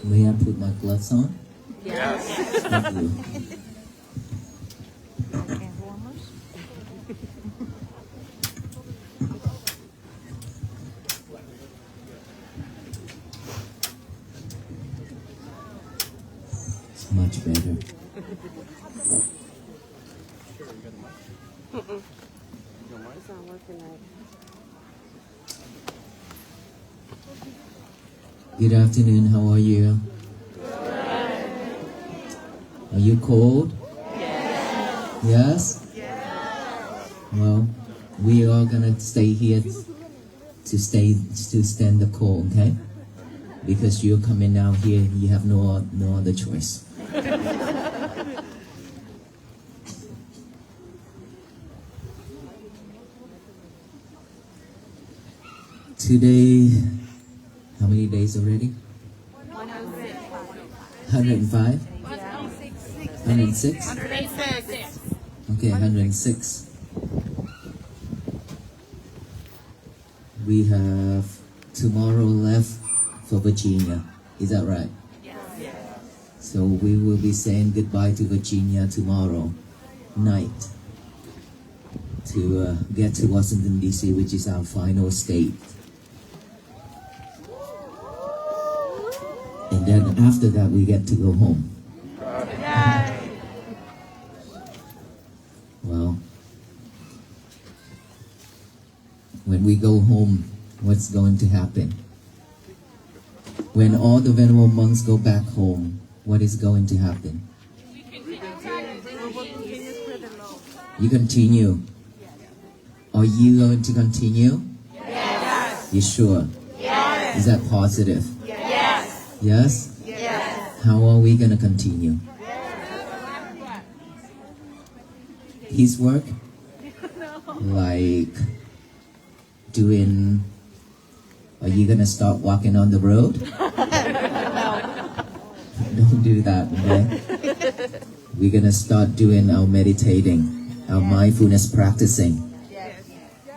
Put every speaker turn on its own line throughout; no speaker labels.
May I put my gloves on?
Yes.
Thank you. It's much better.
It's not working right.
Good afternoon, how are you? Are you cold? Yes? Well, we are gonna stay here to stand the cold, okay? Because you're coming down here, you have no other choice. Today, how many days already? 105? 106? Okay, 106. We have tomorrow left for Virginia. Is that right?
Yes.
So we will be saying goodbye to Virginia tomorrow night to get to Washington, D.C., which is our final state. And then after that, we get to go home. Well, when we go home, what's going to happen? When all the venerable monks go back home, what is going to happen? You continue. Are you going to continue?
Yes.
You sure?
Yes.
Is that positive?
Yes.
Yes?
Yes.
How are we going to continue? His work? Like doing... Are you going to start walking on the road? Don't do that, okay? We're going to start doing our meditating, our mindfulness practicing.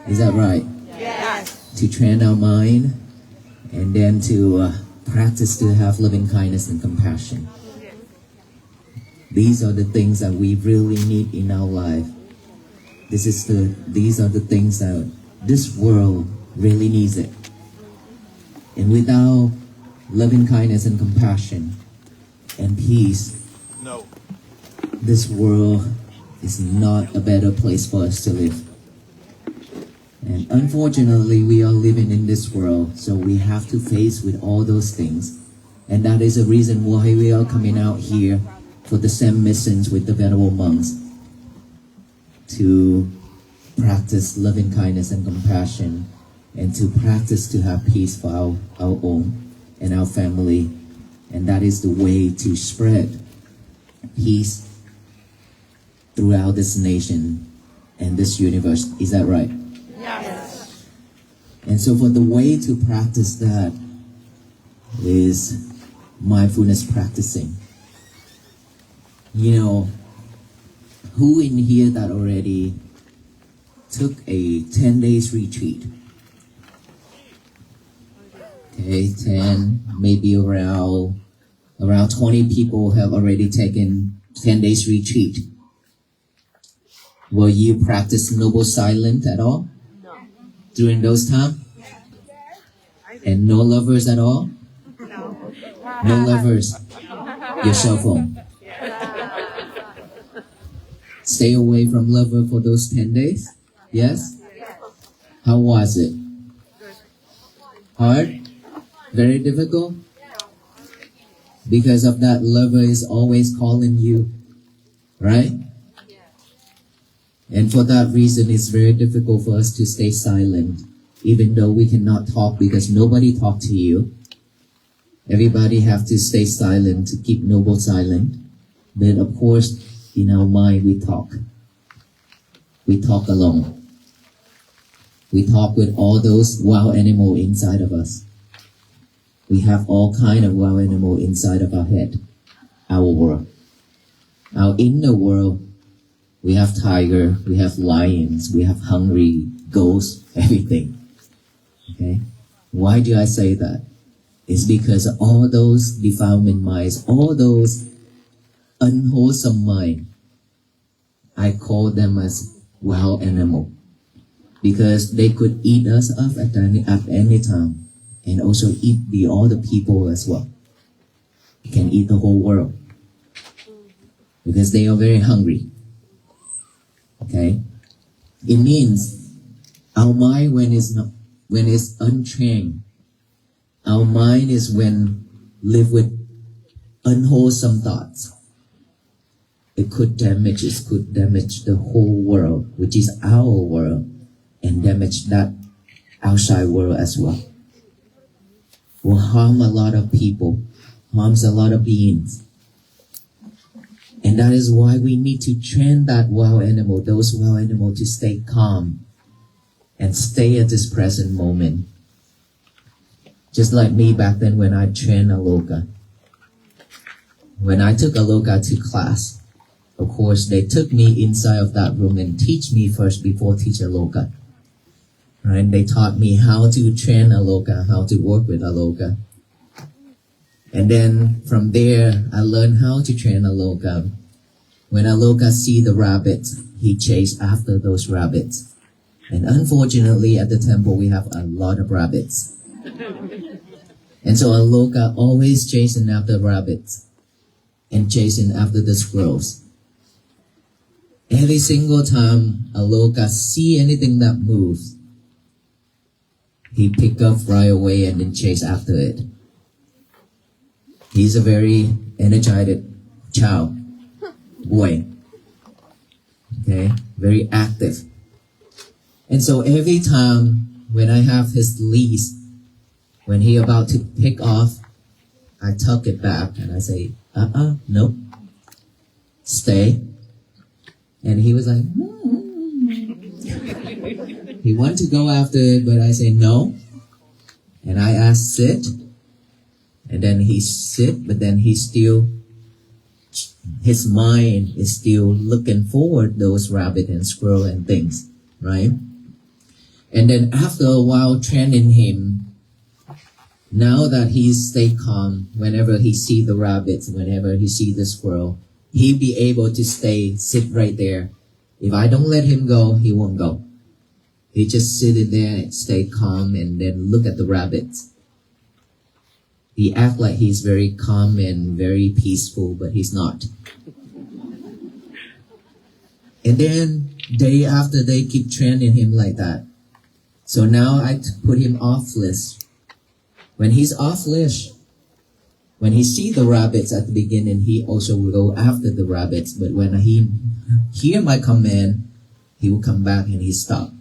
Is that right?
Yes.
To train our mind and then to practice to have loving kindness and compassion. These are the things that we really need in our life. These are the things that this world really needs it. And without loving kindness and compassion and peace, this world is not a better place for us to live. And unfortunately, we are living in this world, so we have to face with all those things. And that is the reason why we are coming out here for the same missions with the venerable monks, to practice loving kindness and compassion, and to practice to have peace for our own and our family. And that is the way to spread peace throughout this nation and this universe. Is that right?
Yes.
And so for the way to practice that is mindfulness practicing. You know, who in here that already took a 10 days retreat? Okay, 10, maybe around 20 people have already taken 10 days retreat. Will you practice noble silence at all?
No.
During those times? And no lovers at all?
No.
No lovers. Your cell phone. Stay away from lover for those 10 days? Yes? How was it? Hard? Very difficult? Because of that, lover is always calling you, right? And for that reason, it's very difficult for us to stay silent, even though we cannot talk because nobody talked to you. Everybody have to stay silent to keep noble silent. But of course, in our mind, we talk. We talk alone. We talk with all those wild animals inside of us. We have all kind of wild animal inside of our head, our world. Our inner world, we have tiger, we have lions, we have hungry ghosts, everything. Okay? Why do I say that? It's because all those defilement minds, all those unwholesome mind, I call them as wild animal, because they could eat us up at any time, and also eat all the people as well. They can eat the whole world because they are very hungry. Okay, it means our mind when it's untrained, our mind is when live with unwholesome thoughts. It could damage the whole world, which is our world, and damage that outside world as well. Will harm a lot of people, harms a lot of beings. And that is why we need to train those wild animals to stay calm and stay at this present moment. Just like me back then when I trained Aloka. When I took Aloka to class, of course, they took me inside of that room and teach me first before teach Aloka. Right? They taught me how to train Aloka, how to work with Aloka. And then from there, I learned how to train Aloka. When Aloka see the rabbits, he chased after those rabbits. And unfortunately, at the temple, we have a lot of rabbits. And so Aloka always chasing after rabbits and chasing after the squirrels. Every single time Aloka see anything that moves, he pick up right away and then chase after it. He's a very energetic child, boy. Okay, very active. And so every time when I have his leash, when he about to pick off, I tuck it back and I say, nope, stay. And he was like, He wanted to go after it, but I say no. And I ask sit. And then he sit, but then his mind is still looking forward those rabbit and squirrel and things, right? And then after a while training him, now that he stay calm, whenever he see the rabbits, whenever he see the squirrel, he'll be able to sit right there. If I don't let him go, he won't go. He just sit in there and stay calm and then look at the rabbits. He act like he's very calm and very peaceful, but he's not. And then day after day keep training him like that. So now I put him off leash. When he's off leash, when he see the rabbits at the beginning, he also will go after the rabbits. But when he hear my command, he will come back and he stop.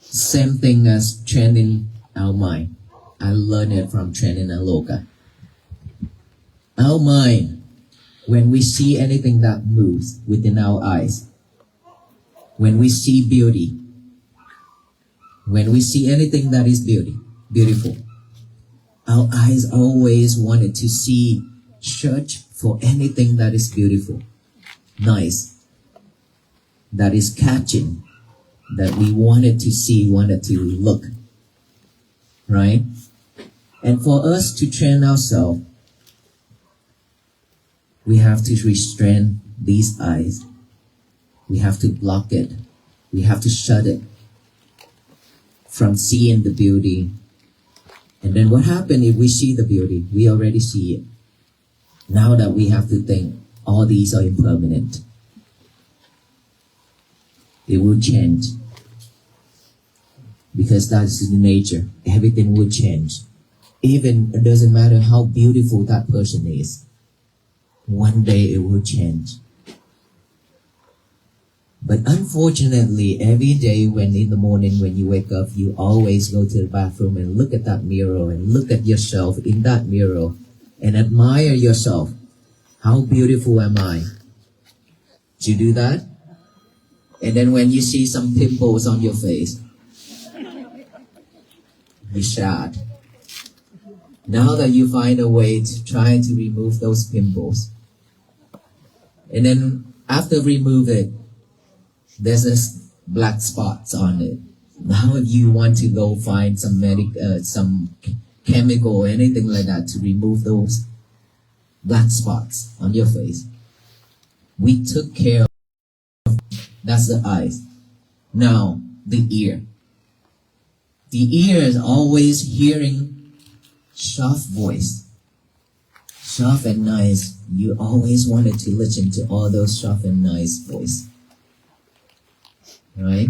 Same thing as training our mind. I learned it from training Aloka. Our mind, when we see anything that moves within our eyes, when we see beauty, when we see anything that is beautiful, our eyes always wanted to search for anything that is beautiful, nice, that is catching, that we wanted to see, wanted to look, right? And for us to train ourselves, we have to restrain these eyes. We have to block it. We have to shut it from seeing the beauty. And then what happens if we see the beauty? We already see it. Now that we have to think, all these are impermanent. It will change. Because that's the nature. Everything will change. Even it doesn't matter how beautiful that person is. One day it will change. But unfortunately, every day when in the morning when you wake up, you always go to the bathroom and look at that mirror and look at yourself in that mirror and admire yourself. How beautiful am I? Do you do that? And then when you see some pimples on your face, you're sad. Now that you find a way to try to remove those pimples, and then after remove it, there's this black spots on it. Now you want to go find some chemical or anything like that to remove those black spots on your face. We took care of that's the eyes. Now the ear. The ear is always hearing soft voice, soft and nice. You always wanted to listen to all those soft and nice voice, right?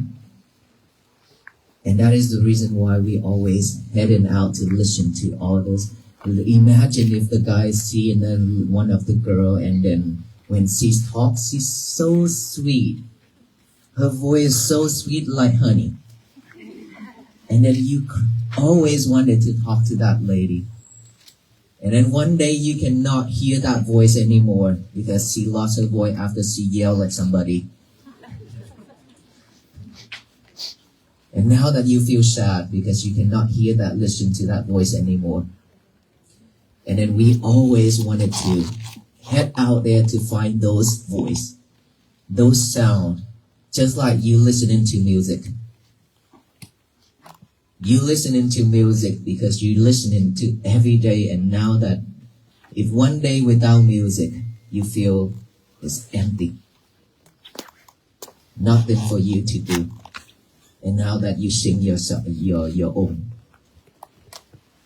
And that is the reason why we always heading out to listen to all those. Imagine if the guy see and then one of the girl, and then when she talks, she's so sweet. Her voice is so sweet like honey. And then you always wanted to talk to that lady. And then one day you cannot hear that voice anymore because she lost her voice after she yelled at somebody. And now that you feel sad because you cannot hear that, listen to that voice anymore. And then we always wanted to head out there to find those voice, those sound, just like you listening to music. You listening to music because you listening to every day, and now that if one day without music, you feel it's empty. Nothing for you to do. And now that you sing your own,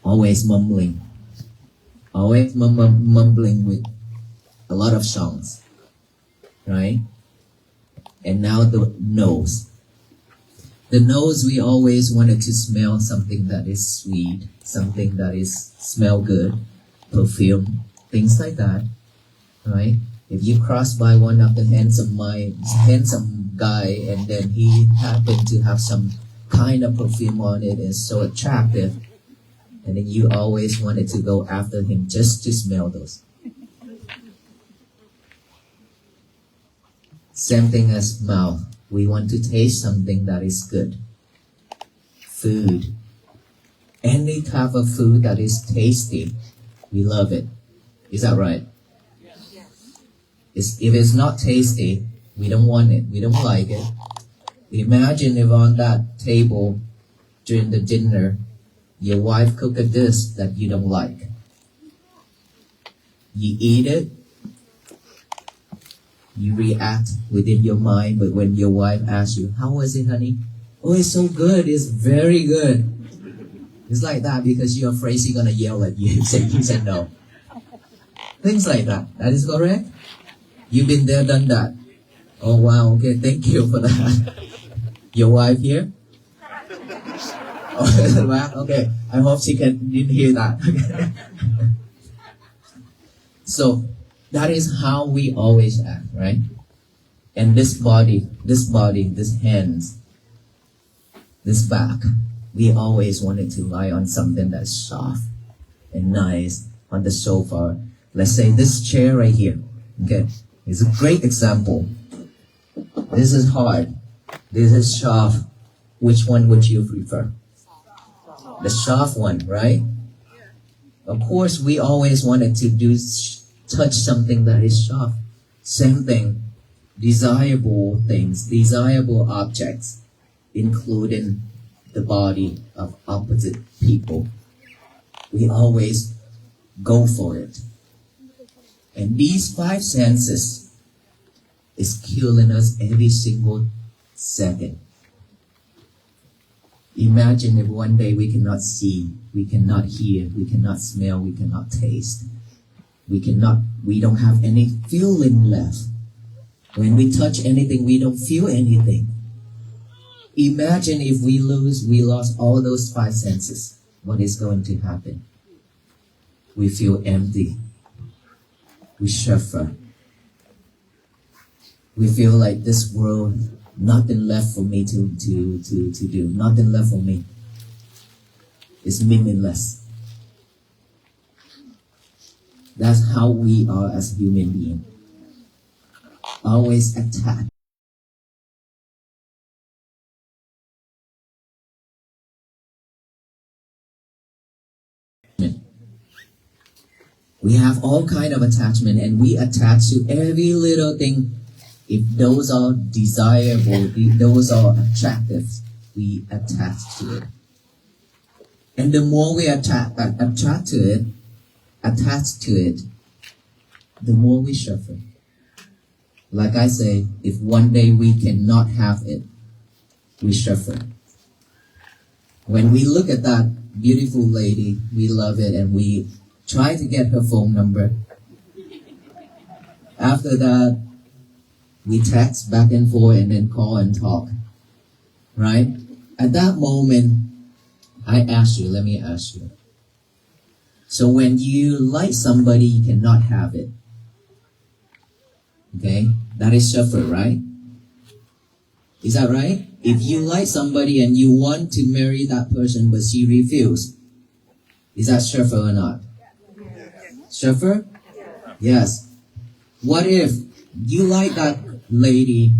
always mumbling with a lot of songs, right? And now the nose. The nose, we always wanted to smell something that is sweet, something that is smell good, perfume, things like that, right? If you cross by one of the handsome guy and then he happened to have some kind of perfume on it, is so attractive, and then you always wanted to go after him just to smell those. Same thing as mouth. We want to taste something that is good. Food. Any type of food that is tasty, we love it. Is that right? If it's not tasty, we don't want it. We don't like it. Imagine if on that table during the dinner, your wife cooked a dish that you don't like. You eat it, you react within your mind, but when your wife asks you, how was it, honey? Oh, it's so good. It's very good. It's like that because you're afraid she's going to yell at you. You said no. Things like that. That is correct? You've been there, done that. Oh, wow. Okay, thank you for that. Your wife here? Oh, wow. Okay, I hope she didn't hear that. So, that is how we always act, right? And this body, this hands, this back, we always wanted to lie on something that's soft and nice on the sofa. Let's say this chair right here, okay? It's a great example. This is hard. This is soft. Which one would you prefer? The soft one, right? Of course, we always wanted to touch something that is soft. Same thing. Desirable things, desirable objects, including the body of opposite people. We always go for it. And these five senses is killing us every single second. Imagine if one day we cannot see, we cannot hear, we cannot smell, we cannot taste. We don't have any feeling left. When we touch anything, we don't feel anything. Imagine if we lost all those five senses. What is going to happen? We feel empty. We suffer. We feel like this world, nothing left for me to do. Nothing left for me. It's meaningless. That's how we are as human beings. Always attached. We have all kind of attachment, and we attach to every little thing. If those are desirable, if those are attractive, we attach to it. And the more we attach to it, the more we suffer. Like I say, if one day we cannot have it, we suffer. When we look at that beautiful lady, we love it and we try to get her phone number. After that, we text back and forth and then call and talk. Right? At that moment, let me ask you. So when you like somebody, you cannot have it. Okay? That is suffer, right? Is that right? If you like somebody and you want to marry that person but she refused, is that suffer or not? Suffer? Yes. What if you like that lady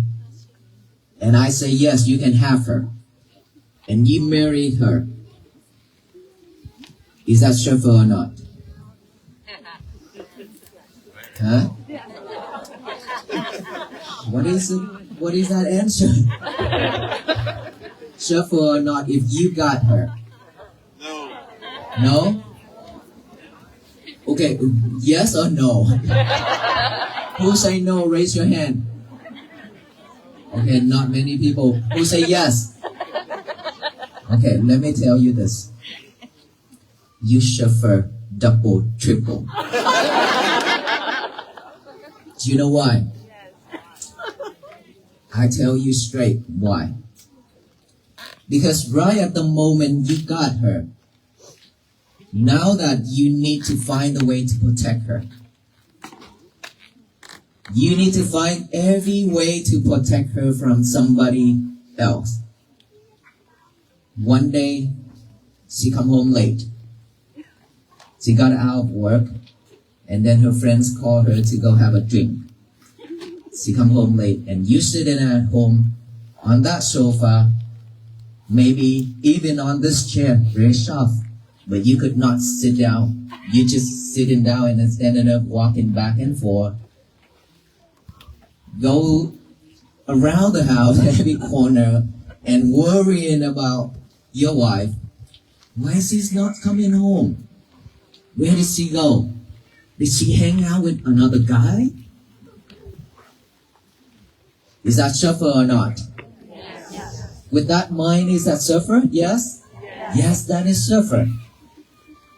and I say, yes, you can have her, and you marry her? Is that suffer or not? Huh? What is that answer? Suffer or not if you got her?
No.
No? Okay, yes or no? Who say no, raise your hand. Okay, not many people. Who say yes? Okay, let me tell you this. You suffer double, triple. Do you know why? I tell you straight why. Because right at the moment you got her, now that you need to find a way to protect her. You need to find every way to protect her from somebody else. One day, she come home late. She got out of work, and then her friends call her to go have a drink. She come home late, and you sitting at home on that sofa, maybe even on this chair, very soft, but you could not sit down. You just sitting down and then standing up, walking back and forth. Go around the house, every corner, and worrying about your wife. Why is she not coming home? Where did she go? Did she hang out with another guy? Is that suffer or not? Yes. With that mind, is that suffer? Yes? Yes, that is suffer.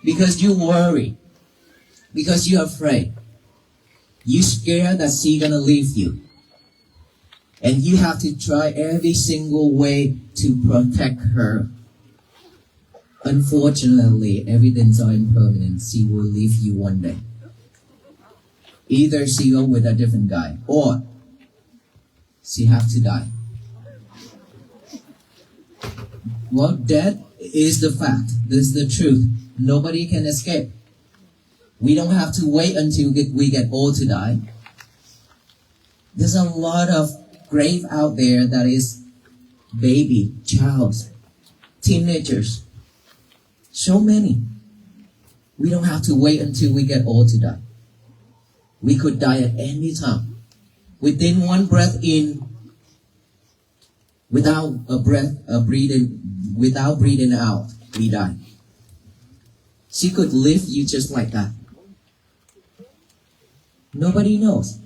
Because you worry. Because you're afraid. You're scared that she's gonna leave you. And you have to try every single way to protect her. Unfortunately, everything's so impermanent. She will leave you one day. Either she go with a different guy, or she have to die. Well, that is the fact. This is the truth. Nobody can escape. We don't have to wait until we get old to die. There's a lot of grave out there that is baby, child, teenagers. So many. We don't have to wait until we get old to die. We could die at any time. Within one breath in, without breathing out, we die. She could leave you just like that. Nobody knows.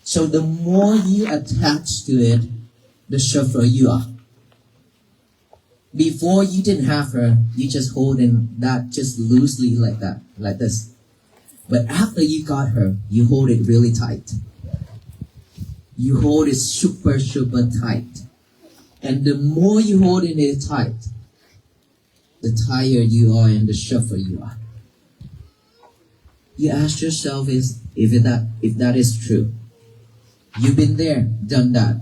So the more you attach to it, the sufferer you are. Before you didn't have her, you just holding that just loosely like that, like this. But after you got her, you hold it really tight. You hold it super, super tight. And the more you hold it tight, the tired you are and the suffer you are. You ask yourself if that is true. You've been there, done that.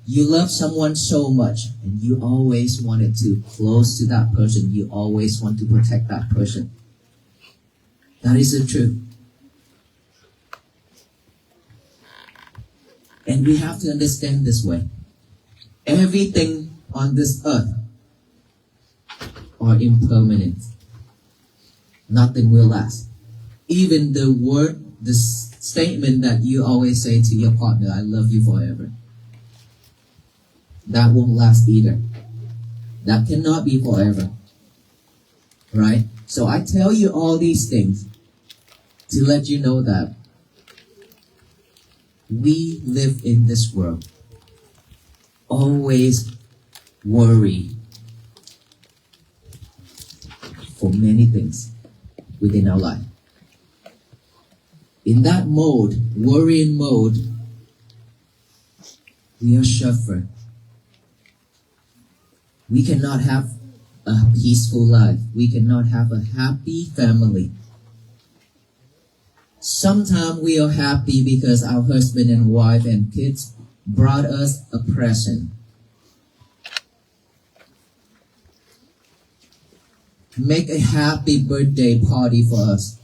You love someone so much and you always wanted to close to that person. You always want to protect that person. That is the truth. And we have to understand this way. Everything on this earth are impermanent. Nothing will last. Even the word, the statement that you always say to your partner, I love you forever. That won't last either. That cannot be forever. Right? So I tell you all these things to let you know that we live in this world. Always worry for many things within our life. In that mode, worrying mode, we are suffering. We cannot have a peaceful life. We cannot have a happy family. Sometimes we are happy because our husband and wife and kids brought us a present. Make a happy birthday party for us.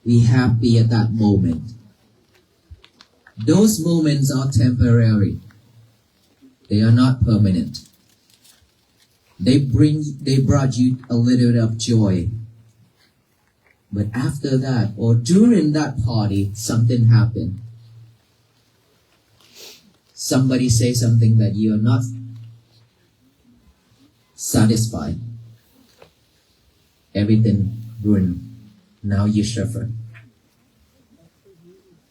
Be happy at that moment. Those moments are temporary. They are not permanent. They brought you a little bit of joy. But after that, or during that party, something happened. Somebody say something that you are not satisfied. Everything ruined. Now you suffer.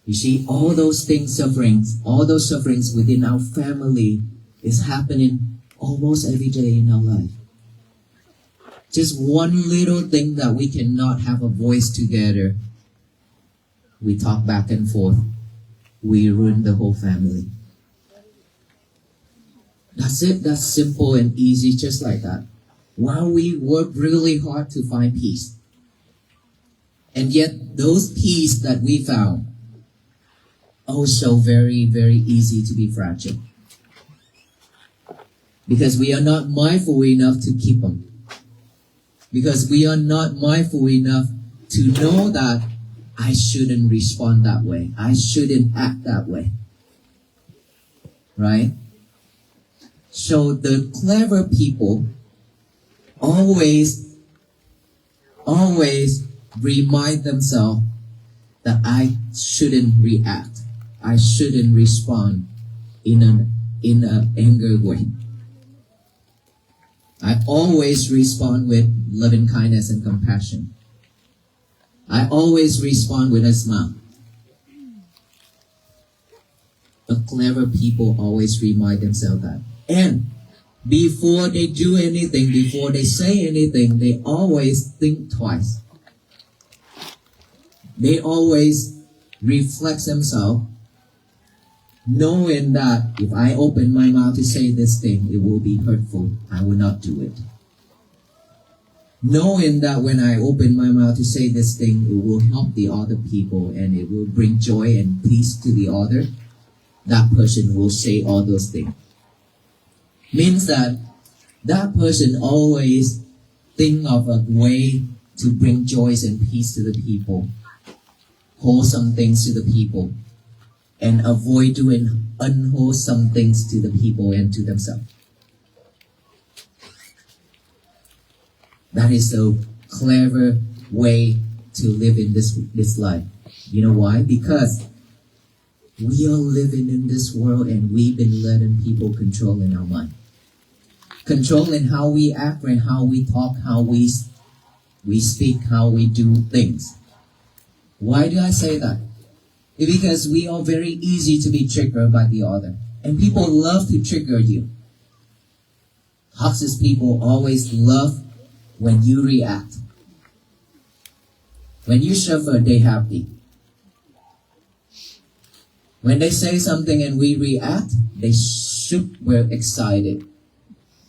You see, all those sufferings within our family is happening almost every day in our life. Just one little thing that we cannot have a voice together. We talk back and forth. We ruin the whole family. That's it. That's simple and easy, just like that. While we work really hard to find peace. And yet, those peace that we found, also very, very easy to be fragile. Because we are not mindful enough to keep them. Because we are not mindful enough to know that I shouldn't respond that way. I shouldn't act that way. Right? So the clever people always remind themselves that I shouldn't react. I shouldn't respond in an anger way. I always respond with loving kindness and compassion. I always respond with a smile. But clever people always remind themselves that. And before they do anything, before they say anything, they always think twice. They always reflect themselves, knowing that if I open my mouth to say this thing, it will be hurtful. I will not do it. Knowing that when I open my mouth to say this thing, it will help the other people and it will bring joy and peace to the other, that person will say all those things. Means that person always think of a way to bring joy and peace to the people, wholesome things to the people, and avoid doing unwholesome things to the people and to themselves. That is a clever way to live in this life. You know why? Because we are living in this world and we've been letting people controlling our mind. Controlling how we act and how we talk, how we speak, how we do things. Why do I say that? Because we are very easy to be triggered by the other. And people love to trigger you. Toxic people always love when you react. When you suffer, they happy. When they say something and we react, we're excited.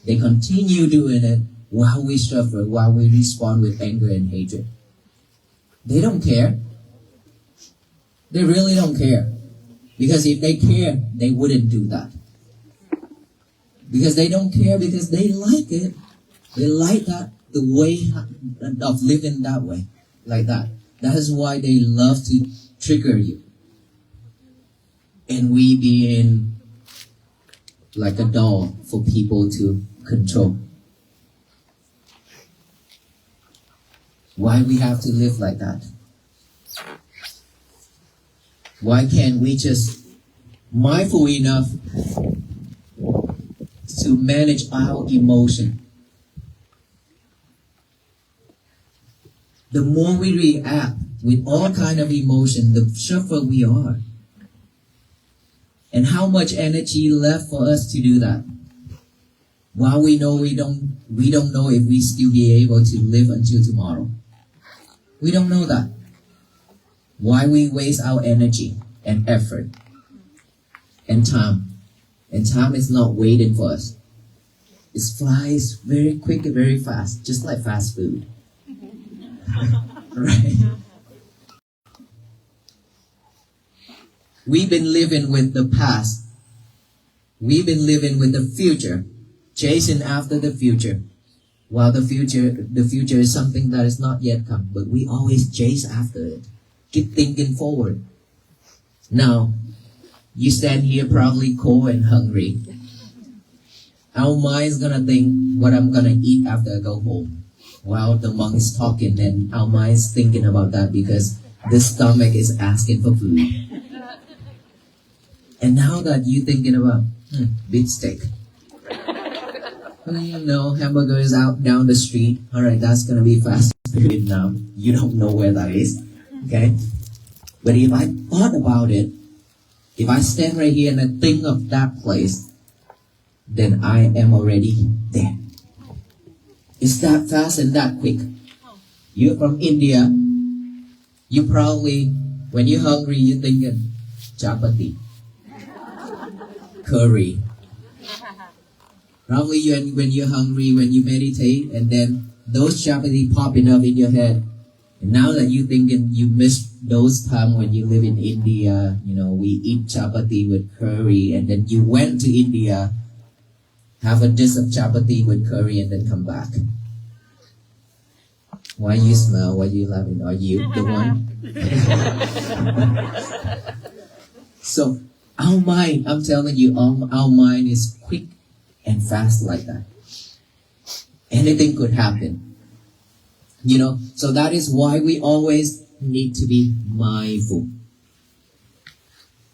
They continue doing it while we suffer, while we respond with anger and hatred. They don't care. They really don't care. Because if they care, they wouldn't do that. Because they don't care because they like it. They like that, the way of living that way, like that. That is why they love to trigger you. And we being like a doll for people to control. Why we have to live like that? Why can't we just mindful enough to manage our emotion? the more we react with all kind of emotion, the suffer we are. And how much energy left for us to do that? While we know we don't know if we still be able to live until tomorrow. We don't know that. Why we waste our energy and effort and time? And time is not waiting for us. It flies very quick and very fast, just like fast food. Right? We've been living with the past. We've been living with the future, chasing after the future. While the future is something that is not yet come, but we always chase after it. Keep thinking forward. Now, you stand here probably cold and hungry. Our mind's gonna think what I'm gonna eat after I go home. While the monk is talking, and our mind's thinking about that because the stomach is asking for food. And now that you're thinking about beef steak. No, hamburger is out down the street. Alright, that's gonna be fast food now. You don't know where that is. Okay? But if I thought about it, if I stand right here and I think of that place, then I am already there. It's that fast and that quick. You're from India. You probably, when you're hungry, you're thinking chapati, curry. Probably when you're hungry, when you meditate, and then those chapati popping up in your head. And now that you're thinking you miss those times when you live in India, we eat chapati with curry, and then you went to India, have a dish of chapati with curry, and then come back. Why you smile? Why you laughing? Are you the one? So our mind, I'm telling you, our mind is quick and fast like that. Anything could happen. So that is why we always need to be mindful.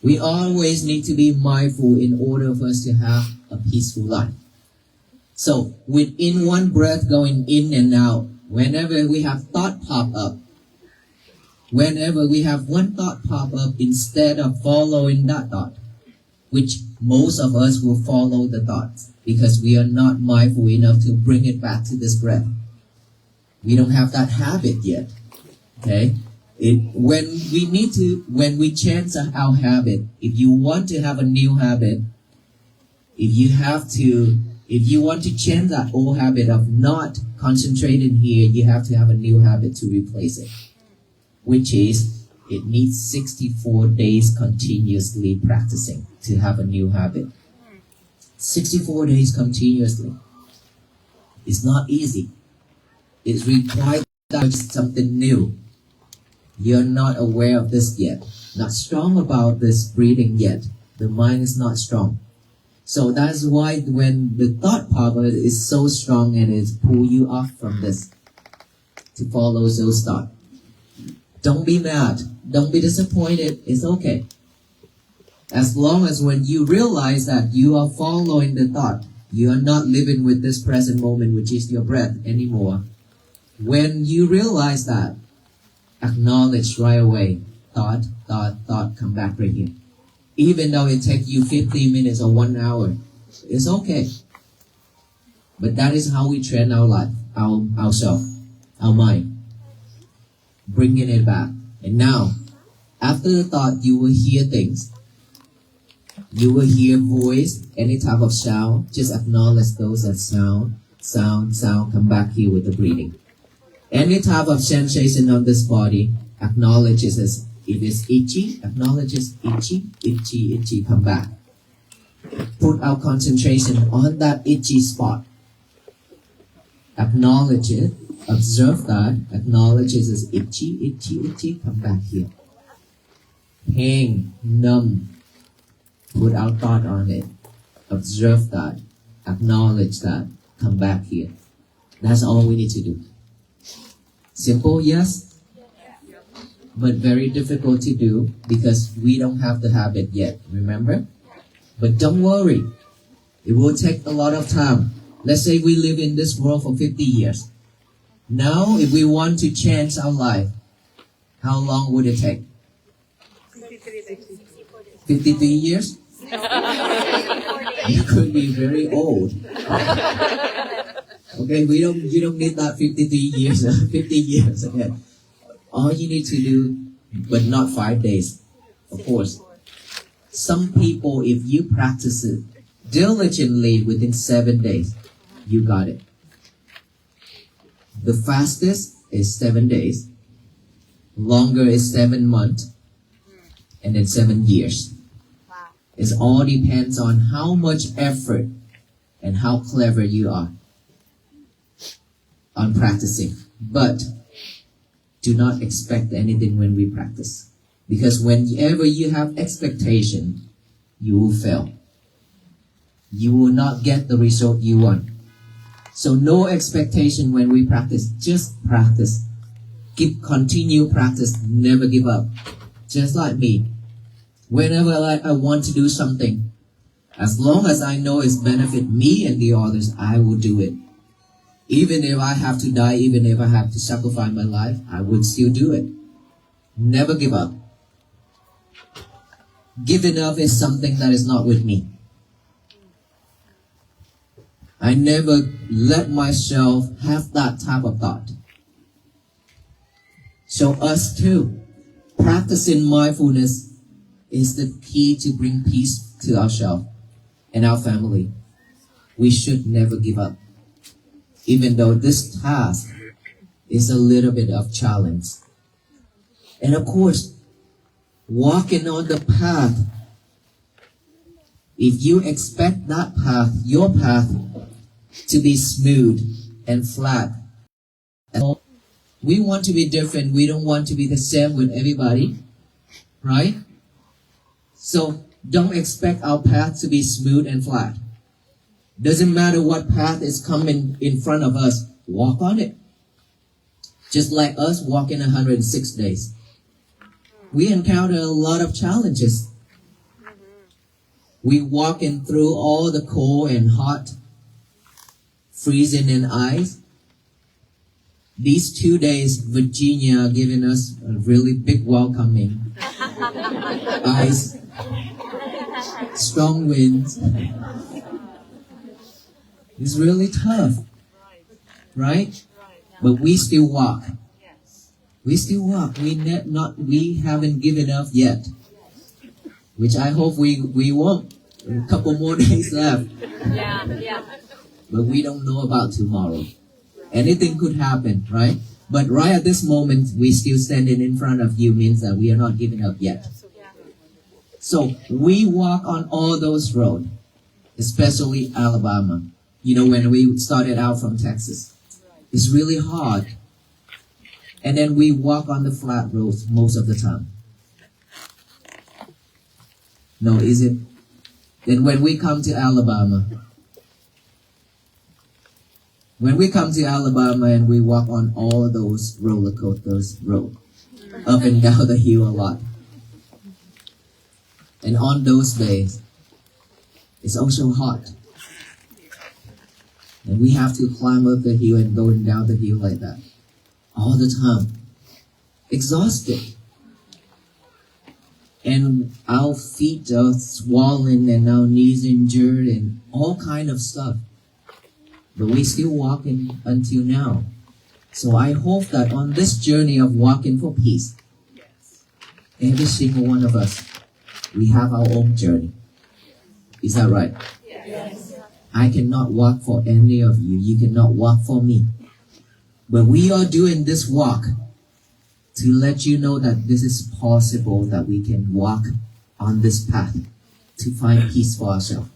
We always need to be mindful in order for us to have a peaceful life. So within one breath going in and out, whenever we have thought pop up, whenever we have one thought pop up, instead of following that thought, which most of us will follow the thoughts because we are not mindful enough to bring it back to this breath. We don't have that habit yet. Okay? When we change our habit, if you want to have a new habit, if you want to change that old habit of not concentrating here, you have to have a new habit to replace it. Which is, it needs 64 days continuously practicing to have a new habit. 64 days continuously. It's not easy. It requires something new. You're not aware of this yet. Not strong about this breathing yet. The mind is not strong. So that's why when the thought power is so strong and it pull you off from this to follow those thoughts. Don't be mad. Don't be disappointed. It's okay. As long as when you realize that you are following the thought, you are not living with this present moment, which is your breath anymore. When you realize that, acknowledge right away. Thought, come back right here. Even though it takes you 15 minutes or 1 hour, it's okay. But that is how we train our life, ourselves, our mind. Bringing it back. And now, after the thought, you will hear things. You will hear voice, any type of sound. Just acknowledge those as sound. Come back here with the breathing. Any type of sensation on this body, acknowledge it as if it's itchy, acknowledge it's itchy, come back. Put our concentration on that itchy spot. Acknowledge it, observe that, acknowledge it as itchy, come back here. Pain, numb, put our thought on it. Observe that, acknowledge that, come back here. That's all we need to do. Simple, yes? But very difficult to do because we don't have the habit yet, remember? But don't worry. It will take a lot of time. Let's say we live in this world for 50 years. Now, if we want to change our life, how long would it take? 53 years? You could be very old. Okay, you don't need that 53 years, 50 years. Okay. All you need to do, but not 5 days, of course. Some people, if you practice it diligently within 7 days, you got it. The fastest is 7 days. Longer is 7 months. And then 7 years. It all depends on how much effort and how clever you are on practicing. But do not expect anything when we practice. Because whenever you have expectation, you will fail. You will not get the result you want. So no expectation when we practice. Just practice. Continue practice. Never give up. Just like me. Whenever I want to do something, as long as I know it's benefit me and the others, I will do it. Even if I have to die, even if I have to sacrifice my life, I would still do it. Never give up. Giving up is something that is not with me. I never let myself have that type of thought. So us too, practicing mindfulness is the key to bring peace to ourselves and our family. We should never give up. Even though this task is a little bit of challenge. And of course, walking on the path, if you expect that path, your path, to be smooth and flat, we want to be different. We don't want to be the same with everybody, right? So don't expect our path to be smooth and flat. Doesn't matter what path is coming in front of us, walk on it. Just like us walking 106 days. We encounter a lot of challenges. We walking through all the cold and hot, freezing in ice. These 2 days, Virginia giving us a really big welcoming. Ice, strong winds. It's really tough, right? But we still walk. We still walk. We haven't given up yet, which I hope we won't. A couple more days left. But we don't know about tomorrow. Anything could happen, right? But right at this moment, we still standing in front of you means that we are not giving up yet. So we walk on all those roads, especially Alabama. You know, when we started out from Texas, it's really hard. And then we walk on the flat roads most of the time. No, is it? Then when we come to Alabama, and we walk on all those roller coasters road, up and down the hill a lot. And on those days, it's also hot. And we have to climb up the hill and going down the hill like that. All the time. Exhausted. And our feet are swollen and our knees injured and all kind of stuff. But we still walking until now. So I hope that on this journey of walking for peace, every single one of us, we have our own journey. Is that right?
Yes.
I cannot walk for any of you. You cannot walk for me. But we are doing this walk to let you know that this is possible, that we can walk on this path to find peace for ourselves.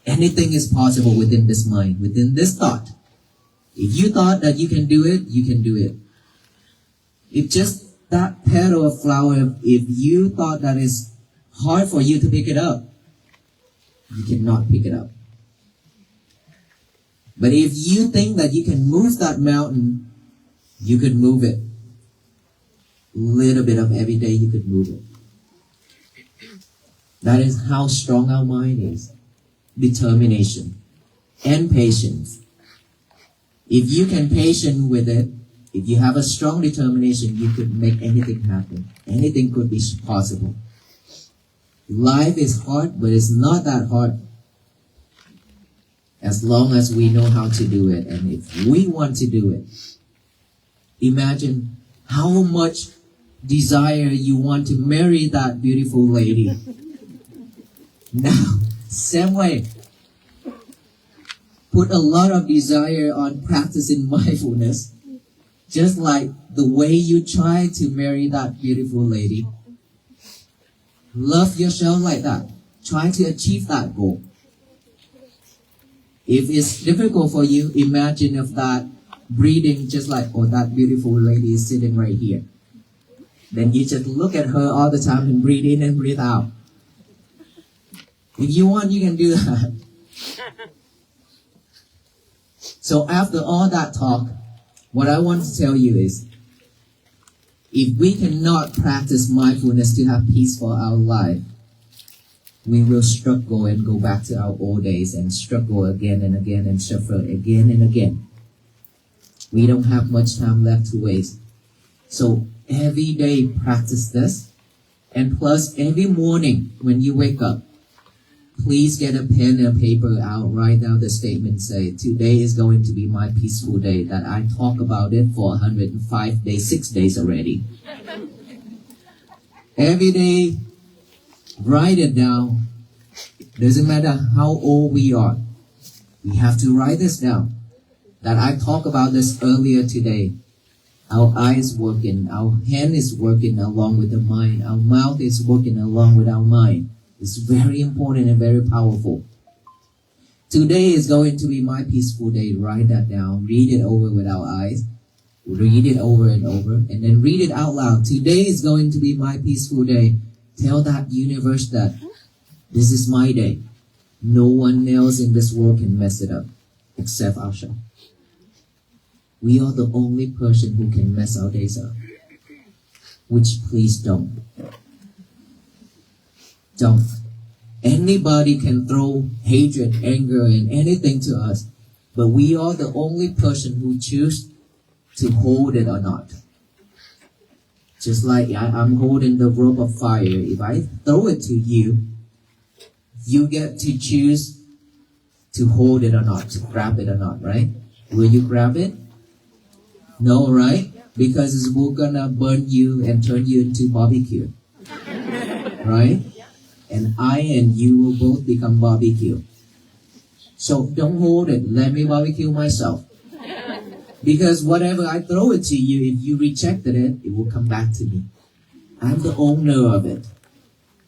Anything is possible within this mind, within this thought. If you thought that you can do it, you can do it. If just that petal of flower, if you thought that it's hard for you to pick it up, you cannot pick it up. But if you think that you can move that mountain, you could move it. Little bit of every day, you could move it. That is how strong our mind is. Determination and patience. If you can patient with it, if you have a strong determination, you could make anything happen. Anything could be possible. Life is hard, but it's not that hard. As long as we know how to do it, and if we want to do it. Imagine how much desire you want to marry that beautiful lady. Now, same way. Put a lot of desire on practicing mindfulness, just like the way you try to marry that beautiful lady. Love yourself like that. Try to achieve that goal. If it's difficult for you, imagine if that breathing just like, oh, that beautiful lady is sitting right here. Then you just look at her all the time and breathe in and breathe out. If you want, you can do that. So after all that talk, what I want to tell you is, if we cannot practice mindfulness to have peace for our life, we will struggle and go back to our old days and struggle again and again and suffer again and again. We don't have much time left to waste. So every day practice this. And plus every morning when you wake up, please get a pen and paper out, write down the statement, say, today is going to be my peaceful day, that I talk about it for 105 days, 6 days already. Every day, write it down. Doesn't matter how old we are. We have to write this down. That I talked about this earlier today. Our eyes working, our hand is working along with the mind, our mouth is working along with our mind. It's very important and very powerful. Today is going to be my peaceful day. Write that down. Read it over with our eyes. Read it over and over. And then read it out loud. Today is going to be my peaceful day. Tell that universe that this is my day. No one else in this world can mess it up except ourselves. We are the only person who can mess our days up. Which please don't. Don't. Anybody can throw hatred, anger, and anything to us, but we are the only person who choose to hold it or not. Just like I'm holding the rope of fire. If I throw it to you, you get to choose to hold it or not, to grab it or not, right? Will you grab it? No, right? Because it's gonna burn you and turn you into barbecue. Right? And I and you will both become barbecue. So don't hold it. Let me barbecue myself. Because whatever I throw it to you, if you rejected it, it will come back to me. I'm the owner of it,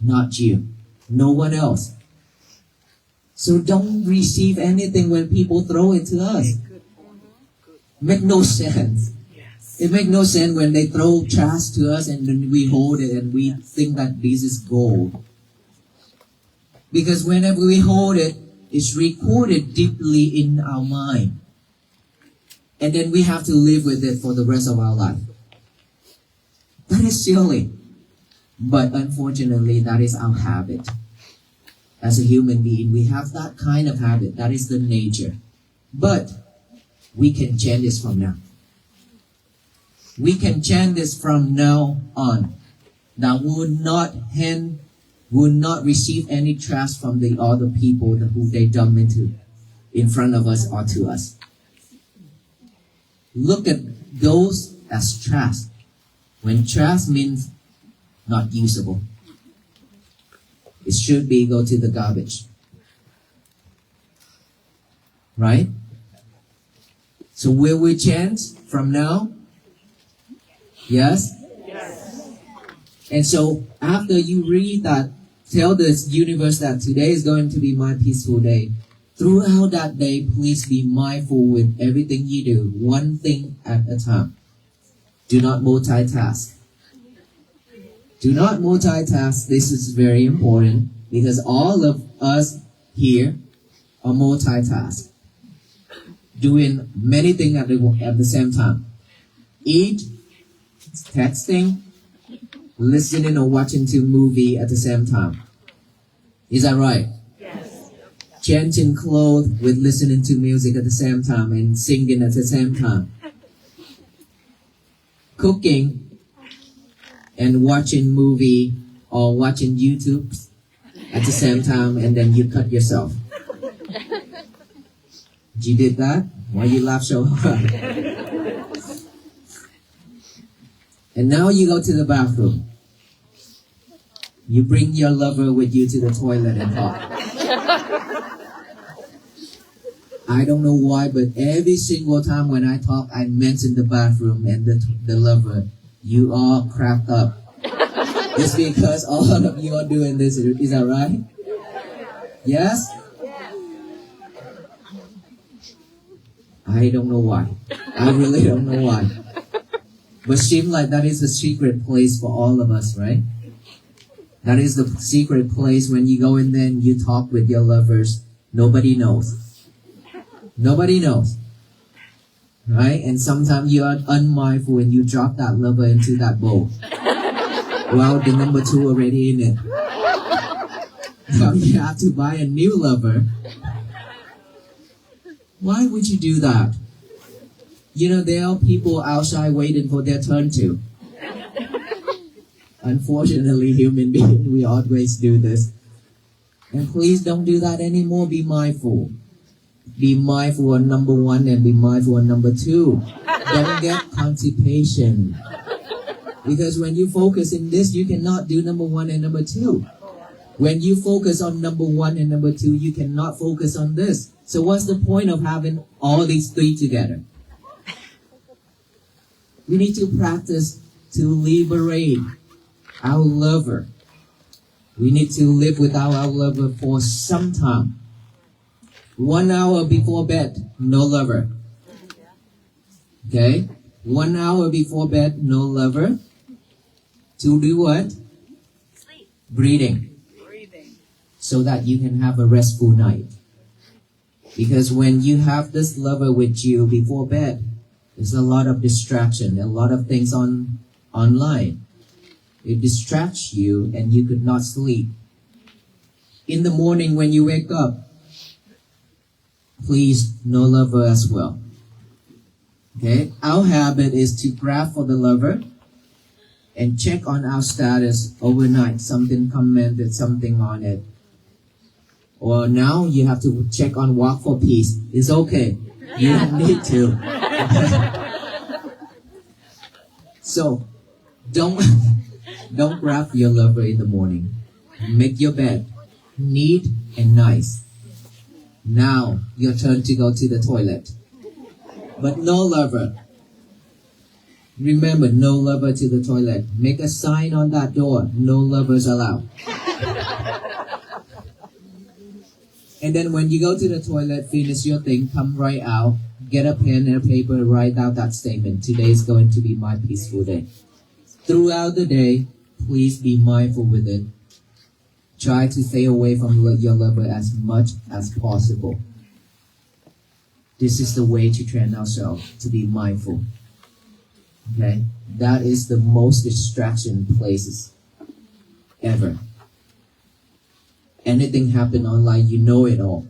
not you. No one else. So don't receive anything when people throw it to us. Make no sense. It makes no sense when they throw trash to us and then we hold it and we think that this is gold. Because whenever we hold it, it's recorded deeply in our mind. And then we have to live with it for the rest of our life. That is silly. But unfortunately, that is our habit. As a human being, we have that kind of habit. That is the nature. But we can change this from now. We can change this from now on. That will not receive any trust from the other people who they dump into in front of us or to us. Look at those as trash. When trash means not usable, it should be go to the garbage. Right? So will we change from now? Yes?
Yes.
And so after you read that, tell the universe that today is going to be my peaceful day. Throughout that day, please be mindful with everything you do, one thing at a time. Do not multitask. Do not multitask. This is very important because all of us here are multitask, doing many things at the same time. Eat, texting, listening or watching to movie at the same time. Is that right?
Yes.
changing clothes with listening to music at the same time and singing at the same time. Cooking and watching movie or watching YouTube at the same time, and then you cut yourself. You did that? Why you laugh so hard? And now you go to the bathroom. You bring your lover with you to the toilet and talk. I don't know why, but every single time when I talk, I mention the bathroom and the lover. You all cracked up. It's because all of you are doing this. Is that right? Yes? I don't know why. I really don't know why. But seems like that is the secret place for all of us, right? That is the secret place when you go in there and you talk with your lovers. Nobody knows. Nobody knows. Right? And sometimes you are unmindful and you drop that lover into that bowl. Well, the number 2 already in it. Now you have to buy a new lover. Why would you do that? You know, there are people outside waiting for their turn too. Unfortunately, human beings, we always do this. And please don't do that anymore. Be mindful. Be mindful on number 1 and be mindful on number 2. Don't get constipation. Because when you focus in this, you cannot do number 1 and number 2. When you focus on number 1 and number 2, you cannot focus on this. So what's the point of having all these 3 together? We need to practice to liberate our lover. We need to live without our lover for some time. 1 hour before bed, no lover. Okay? 1 hour before bed, no lover. To do what?
Sleep.
Breathing. So that you can have a restful night. Because when you have this lover with you before bed, there's a lot of distraction, a lot of things online. It distracts you and you could not sleep. In the morning when you wake up, please, no lover as well. Okay? Our habit is to grab for the lover and check on our status overnight. Something commented, something on it. Or now you have to check on Walk for Peace. It's okay. You don't need to. So, don't grab your lover in the morning. Make your bed neat and nice. Now, your turn to go to the toilet. But no lover. Remember, no lover to the toilet. Make a sign on that door. No lovers allowed. And then when you go to the toilet, finish your thing, come right out, get a pen and a paper, write out that statement. Today is going to be my peaceful day. Throughout the day, please be mindful with it. Try to stay away from your lover as much as possible. This is the way to train ourselves to be mindful. Okay? That is the most distraction places ever. Anything happen online, you know it all.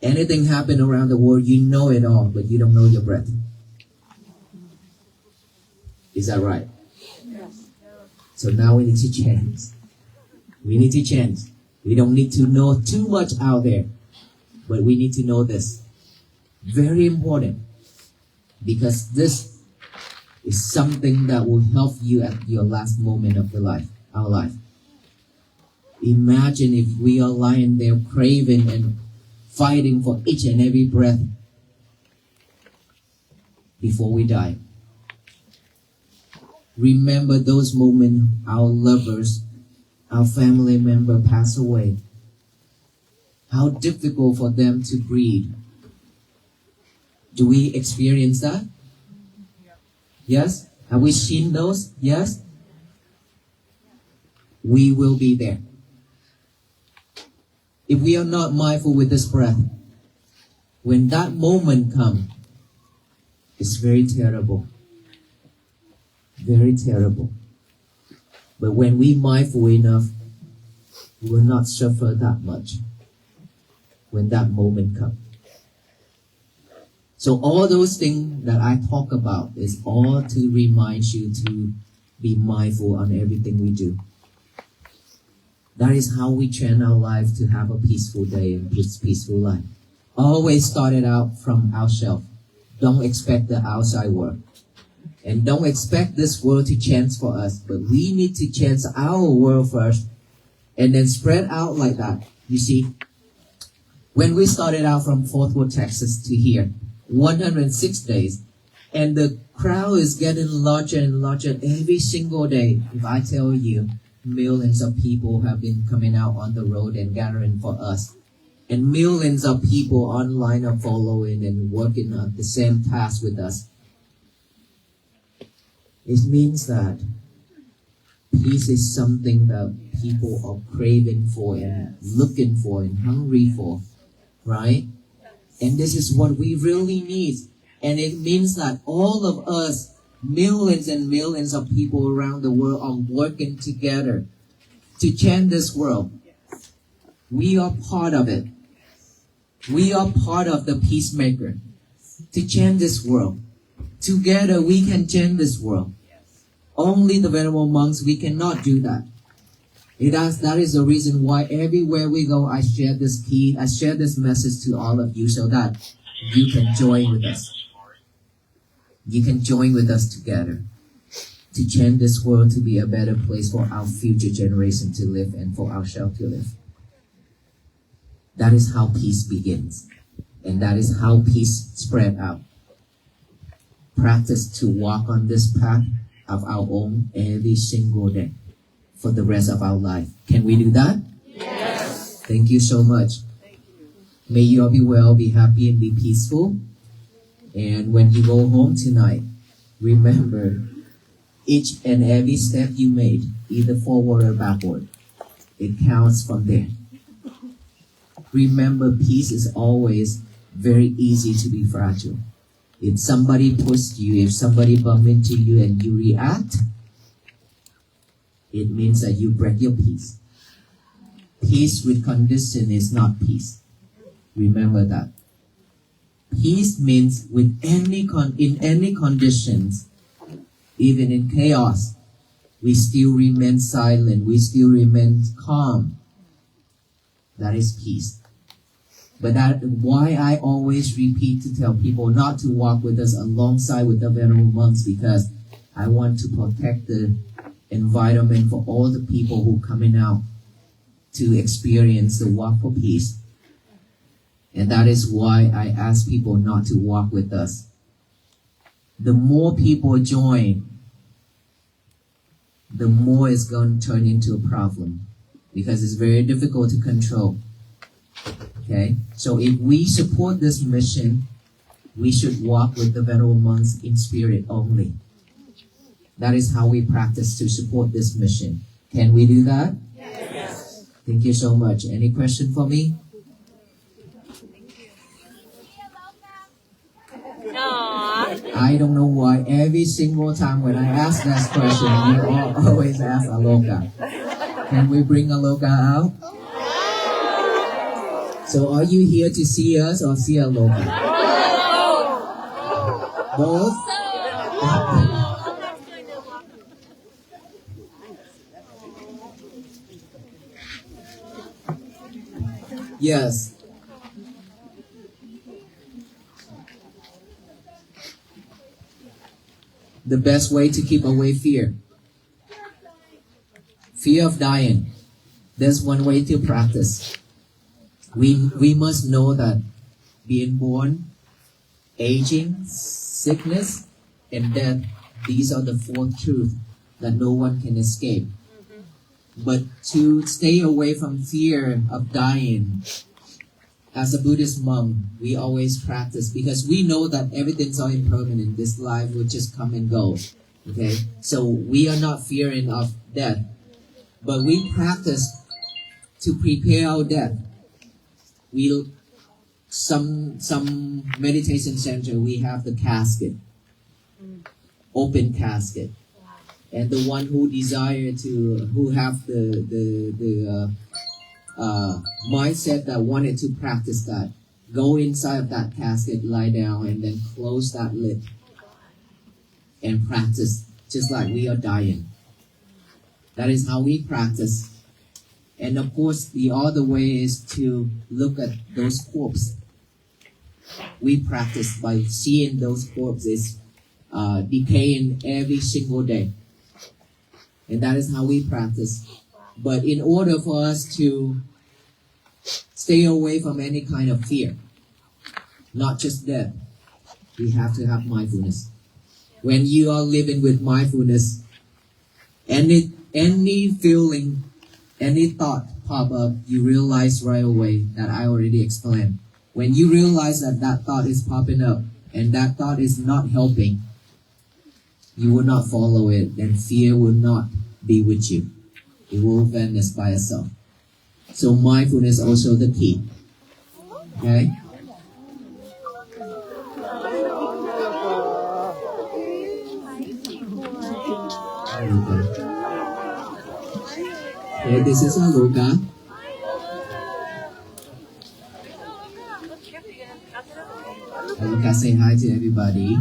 Anything happen around the world, you know it all, but you don't know your breath. Is that right?
Yes.
So now we need to change. We need to change. We don't need to know too much out there, but we need to know this. Very important. Because this is something that will help you at your last moment of our life. Imagine if we are lying there craving and fighting for each and every breath before we die. Remember those moments our lovers, our family member pass away. How difficult for them to breathe. Do we experience that? Yes? Have we seen those? Yes? We will be there. If we are not mindful with this breath, when that moment comes, it's very terrible. Very terrible. But when we mindful enough, we will not suffer that much. when that moment comes. So all those things that I talk about is all to remind you to be mindful on everything we do. That is how we train our life to have a peaceful day and peaceful life. Always start it out from ourselves. Don't expect the outside world. And don't expect this world to change for us. But we need to change our world first and then spread out like that. You see, when we started out from Fort Worth, Texas to here, 106 days, and the crowd is getting larger and larger every single day. If I tell you, millions of people have been coming out on the road and gathering for us. And millions of people online are following and working on the same task with us. It means that peace is something that people are craving for and looking for and hungry for, right? And this is what we really need. And it means that all of us, millions and millions of people around the world, are working together to change this world. We are part of it. We are part of the peacemaker to change this world. Together we can change this world. Only the venerable monks, we cannot do that. That is the reason why everywhere we go, I share this key, I share this message to all of you so that you can join with us. You can join with us together to change this world to be a better place for our future generation to live and for ourselves to live. That is how peace begins. And that is how peace spread out. Practice to walk on this path of our own every single day for the rest of our life. Can we do that?
Yes.
Thank you so much. May you all be well, be happy, and be peaceful. And when you go home tonight, remember each and every step you made, either forward or backward, it counts from there. Remember, peace is always very easy to be fragile. If somebody pushed you, if somebody bumped into you and you react, it means that you break your peace. Peace with condition is not peace. Remember that. Peace means in any conditions, even in chaos, we still remain silent, we still remain calm. That is peace. But that why I always repeat to tell people not to walk with us alongside with the venerable monks, because I want to protect the environment for all the people who coming out to experience the walk for peace. And that is why I ask people not to walk with us. The more people join, the more it's going to turn into a problem, because it's very difficult to control. Okay, so if we support this mission, we should walk with the venerable monks in spirit only. That is how we practice to support this mission. Can we do that?
Yes.
Thank you so much. Any question for me?
Aww.
I don't know why every single time when I ask that question, you all always ask Aloka. Can we bring Aloka out? So are you here to see us or see Aloka? Both? Yes. The best way to keep away fear. Fear of dying. There's one way to practice. We must know that being born, aging, sickness, and death, these are the four truths that no one can escape. But to stay away from fear of dying, as a Buddhist monk, we always practice, because we know that everything's all impermanent. This life will just come and go. Okay? So we are not fearing of death. But we practice to prepare our death. Some meditation center, we have the casket, open casket, and the one who desire to, who have the mindset that wanted to practice that. Go inside of that casket, lie down, and then close that lid and practice just like we are dying. That is how we practice. And of course, the other way is to look at those corpses. We practice by seeing those corpses decaying every single day. And that is how we practice. But in order for us to stay away from any kind of fear, not just death, we have to have mindfulness. When you are living with mindfulness, any feeling, any thought pop up, you realize right away that I already explained. When you realize that that thought is popping up and that thought is not helping, you will not follow it, and fear will not be with you. It will vanish by itself. So mindfulness is also the key. Okay? Okay, this is Aluka. Aluka, say hi to everybody.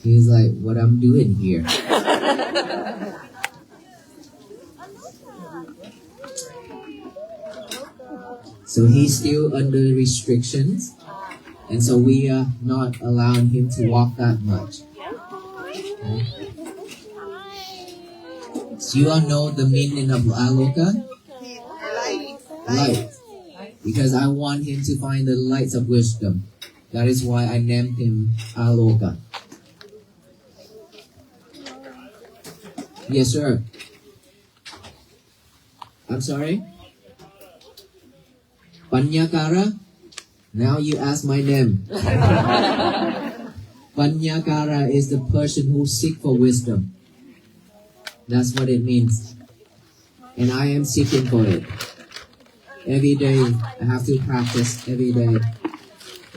He's like, what I'm doing here. So he's still under restrictions, and so we are not allowing him to walk that much. Okay. So you all know the meaning of Aloka? Light. Because I want him to find the lights of wisdom. That is why I named him Aloka. Yes, sir. I'm sorry? Panyakara? Now you ask my name. Panyakara is the person who seeks for wisdom. That's what it means. And I am seeking for it. Every day, I have to practice every day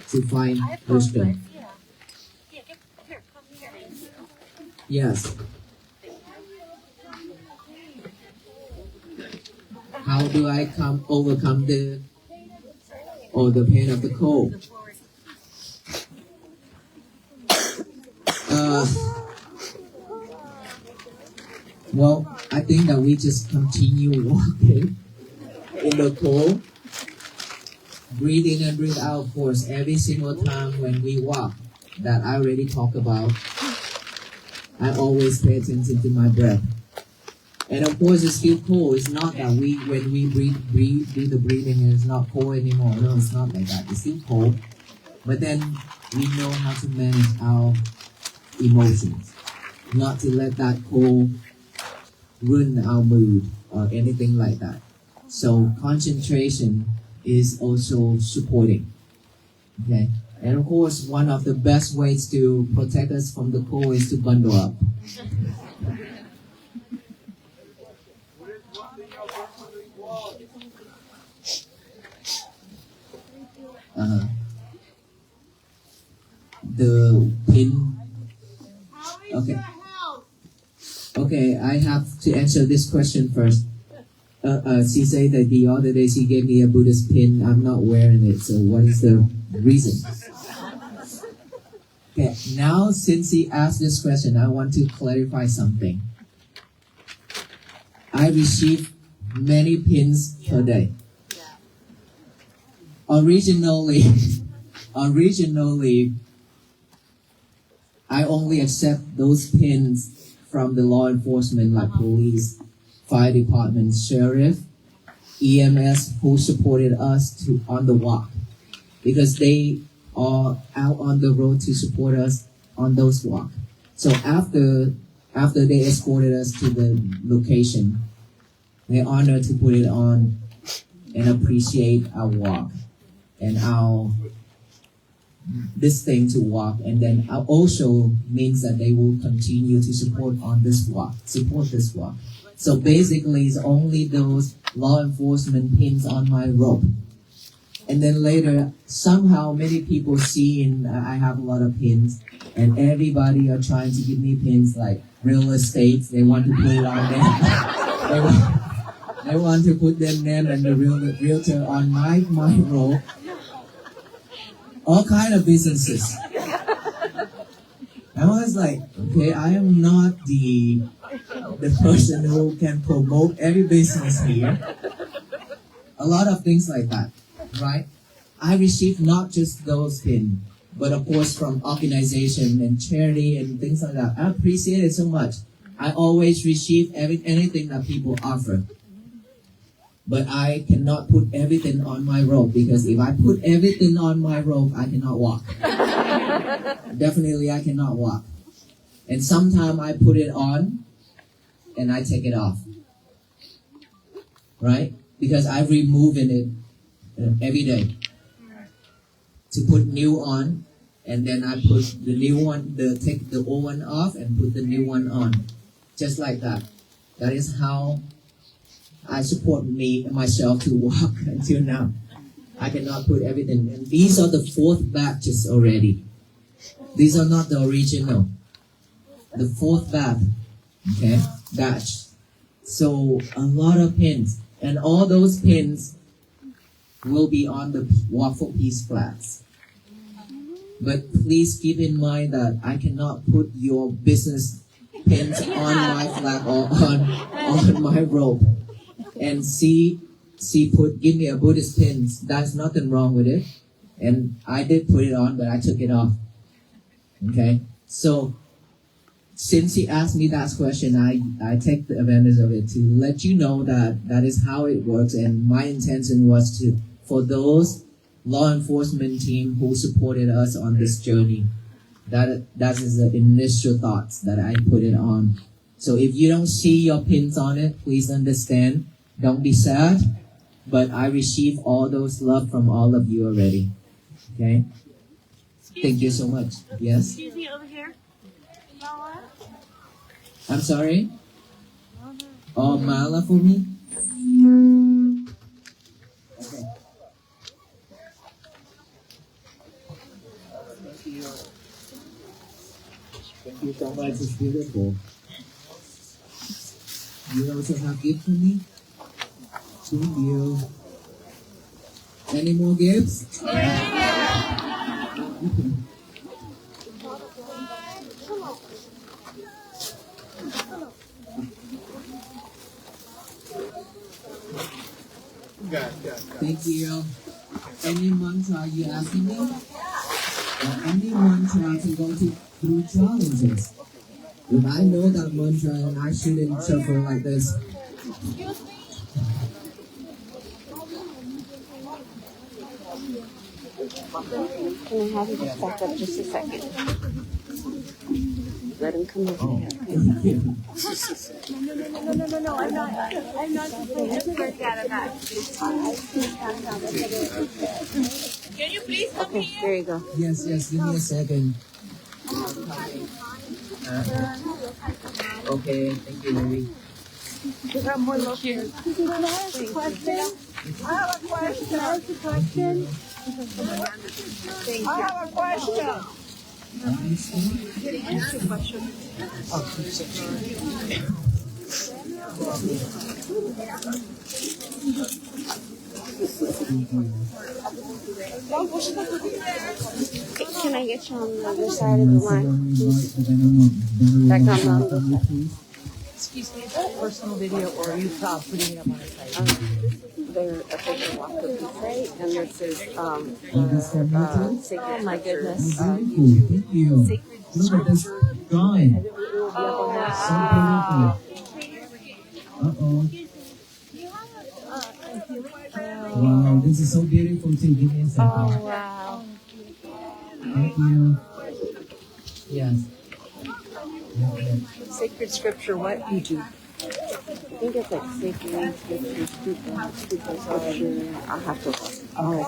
to find wisdom. Yes. How do I overcome the pain of the cold? Well, I think that we just continue walking in the cold. Breathe in and breathe out, of course, every single time when we walk, that I already talked about. I always pay attention to my breath. And of course, it's still cold. It's not that when we do the breathing, it's not cold anymore. No, it's not like that. It's still cold. But then we know how to manage our emotions. Not to let that cold ruin our mood or anything like that. So concentration is also supporting. Okay? And of course, one of the best ways to protect us from the cold is to bundle up. The pin. Okay, I have to answer this question first. She said that the other day she gave me a Buddhist pin. I'm not wearing it, so what is the reason? Okay, now since he asked this question, I want to clarify something. I receive many pins per day. Originally, I only accept those pins from the law enforcement like police, fire department, sheriff, EMS who supported us on the walk because they are out on the road to support us on those walk. So after they escorted us to the location, they're honored to put it on and appreciate our walk and this thing to walk, and then also means that they will continue to support this walk. So basically, it's only those law enforcement pins on my rope. And then later, somehow many people see I have a lot of pins, and everybody are trying to give me pins like real estate. They want to put it on there. I want to put their name and the realtor on my rope. All kind of businesses. I was like, okay, I am not the person who can promote every business here. A lot of things like that, right? I received not just those pins, but of course from organization and charity and things like that. I appreciate it so much. I always receive anything that people offer. But I cannot put everything on my rope, because if I put everything on my rope, I cannot walk. Definitely I cannot walk. And sometimes I put it on and I take it off. Right? Because I'm removing it every day. To put new on, and then I put the new one, take the old one off and put the new one on. Just like that. That is how I support myself to walk until now. I cannot put everything. And these are the 4th batches already. These are not the original. The 4th batch. So a lot of pins. And all those pins will be on the waffle piece flags. But please keep in mind that I cannot put your business pins on my flag or on my rope. And give me a Buddhist pins. There's nothing wrong with it. And I did put it on, but I took it off. Okay? So, since he asked me that question, I take the advantage of it to let you know that is how it works. And my intention was for those law enforcement team who supported us on this journey, that is the initial thoughts that I put it on. So if you don't see your pins on it, please understand. Don't be sad. But I receive all those love from all of you already. Okay? Thank you so much. Yes?
Excuse me, over here.
I'm sorry? Oh, mala for me? Okay. Thank you. Thank you so much. It's beautiful. You also have gift for me? Thank you. Any more gifts? Thank you. Any mantra you asking me? Or any mantra to go through challenges? If I know that mantra and I shouldn't suffer like this.
Can I have you just back up just a second? Let him come over here.
Thank you.
No, I'm not just that. Can you please come
Okay,
here?
there you go.
Yes, give me a second. Okay, thank you, Mary.
I have a question.
Can I get you on the other side of the line? Back on the other side.
Excuse me, is that a personal video or are you putting it up on the site?
They're official walk with the site, and this is
Oh
my goodness.
Thank you. Look at this drawing. So beautiful. Uh-oh. Wow, this is so beautiful too. Give me a second.
Oh, wow.
Thank you. Yes.
Sacred scripture, what? YouTube.
I think it's like sacred scripture, stupid scripture. I'll have to look. Oh,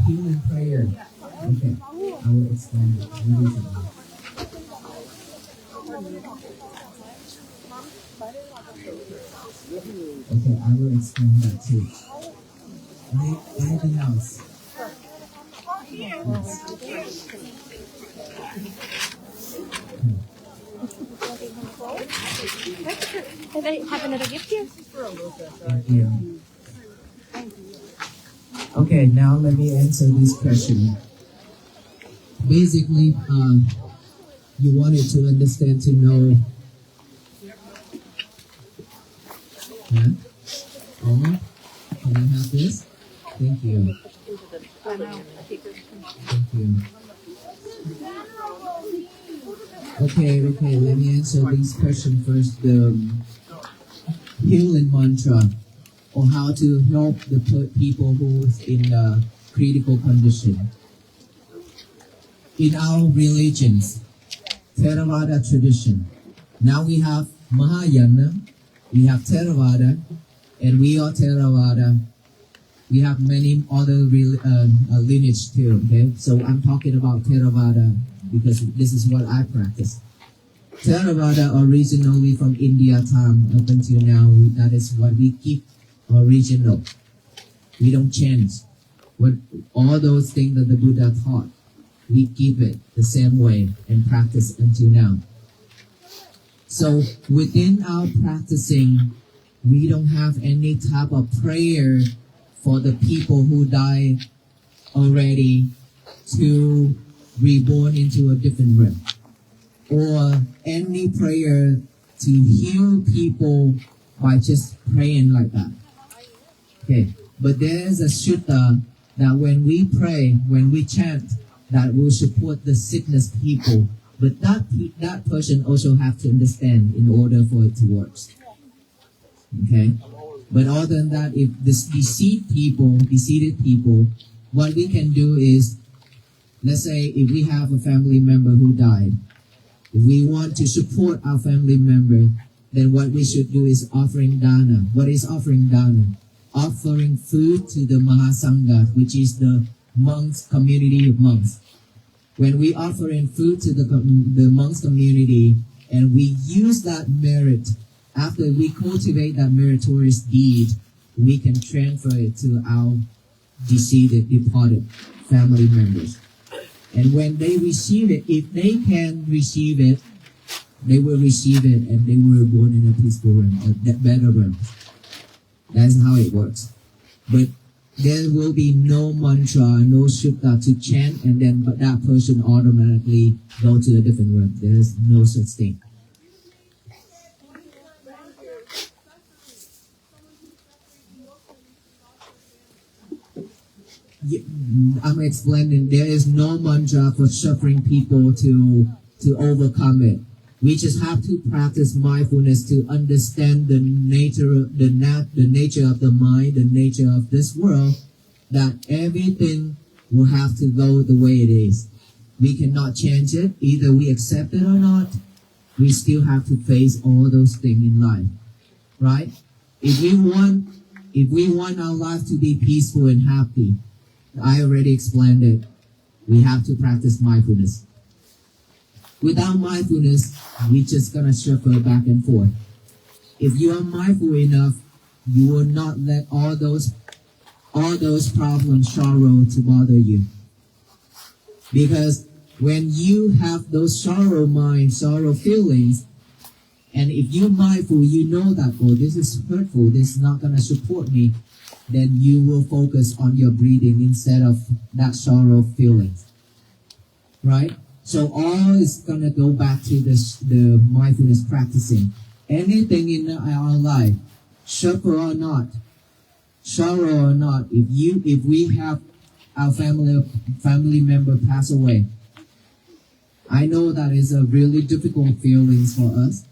Healing prayer. Okay. I will explain it. Okay, I will explain that too. Anything else?
I They have another gift here.
Thank you. Okay, now let me answer this question. Basically, you wanted to understand, to know. Huh? Oh, can I have this? Thank you. Thank you. Okay, let me answer this question first. The healing mantra, or how to help the people who's in a critical condition. In our religions, Theravada tradition, now we have Mahayana, we have Theravada, and we are Theravada. We have many other lineage too, okay? So I'm talking about Theravada because this is what I practice. Theravada originally from India time up until now, that is what we keep original. We don't change. What all those things that the Buddha taught, we keep it the same way and practice until now. So within our practicing, we don't have any type of prayer for the people who died already to reborn into a different realm, or any prayer to heal people by just praying like that. Okay, but there is a sutta that when we pray, when we chant, that will support the sickness people, but that person also have to understand in order for it to work. Okay, but other than that, if this deceased people, what we can do is, let's say if we have a family member who died, if we want to support our family member, then what we should do is offering dana. What is offering dana? Offering food to the Mahasangha, which is the monks, community of monks. When we offer in food to the monks community, and we use that merit, after we cultivate that meritorious deed, we can transfer it to our deceased, departed family members. And when they receive it, if they can receive it, they will receive it, and they were born in a peaceful realm, a better realm. That's how it works. But there will be no mantra, no sutta to chant, and then that person automatically go to a different realm. There's no such thing. I'm explaining, there is no mantra for suffering people to overcome it. We just have to practice mindfulness to understand the nature of the nature of the mind, the nature of this world, that everything will have to go the way it is. We cannot change it. Either we accept it or not. We still have to face all those things in life, right? If we want our life to be peaceful and happy, I already explained it. We have to practice mindfulness. Without mindfulness, we're just gonna shuffle back and forth. If you are mindful enough, you will not let all those problems, sorrow to bother you. Because when you have those sorrow mind, sorrow feelings, and if you're mindful, you know that, oh, this is hurtful, this is not gonna support me, then you will focus on your breathing instead of that sorrow feelings, right? So all is gonna go back to the mindfulness practicing. Anything in our life, suffer or not, sorrow or not, if we have our family member pass away, I know that is a really difficult feeling for us,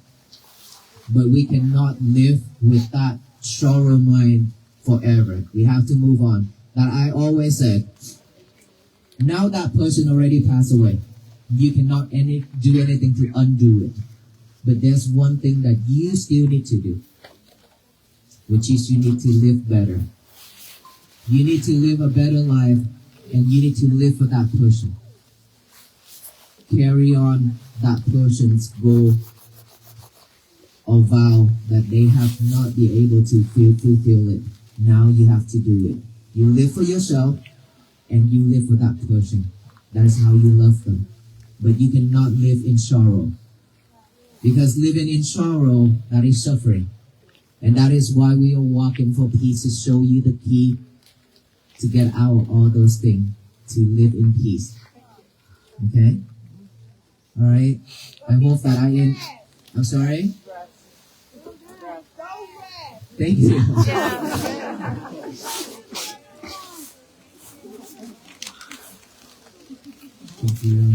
but we cannot live with that sorrow mind forever. We have to move on. That I always said, now that person already passed away, you cannot do anything to undo it. But there's one thing that you still need to do, which is you need to live better. You need to live a better life, and you need to live for that person. Carry on that person's goal or vow that they have not been able to fulfill it. Now you have to do it. You live for yourself, and you live for that person. That is how you love them. But you cannot live in sorrow. Because living in sorrow, that is suffering. And that is why we are walking for peace, to show you the key to get out of all those things, to live in peace. Okay? All right? I hope that I'm sorry? Thank you. Thank you.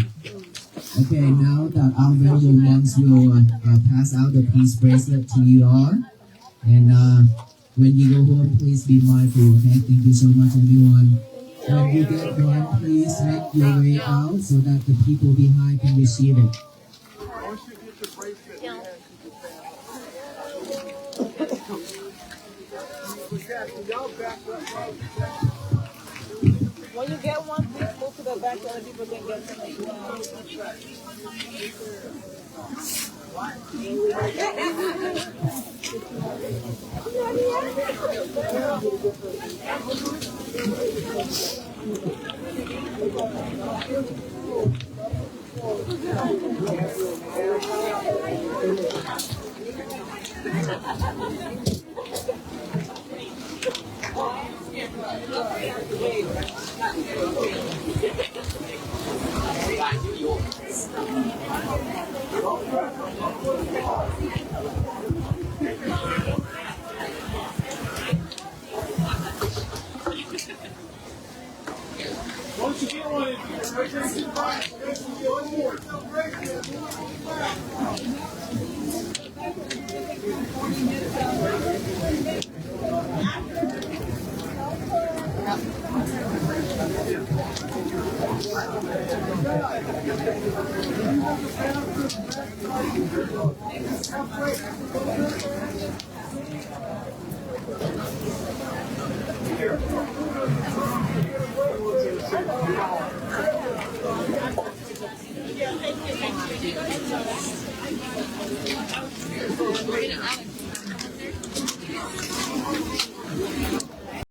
Okay, now that our venerable monks will pass out the peace bracelet to you all. And when you go home, please be mindful. Okay, thank you so much, everyone. When you get one, please make your way out so that the people behind can receive it.
When you get one, please move to the back so other people can get something.
Once you get one, Here.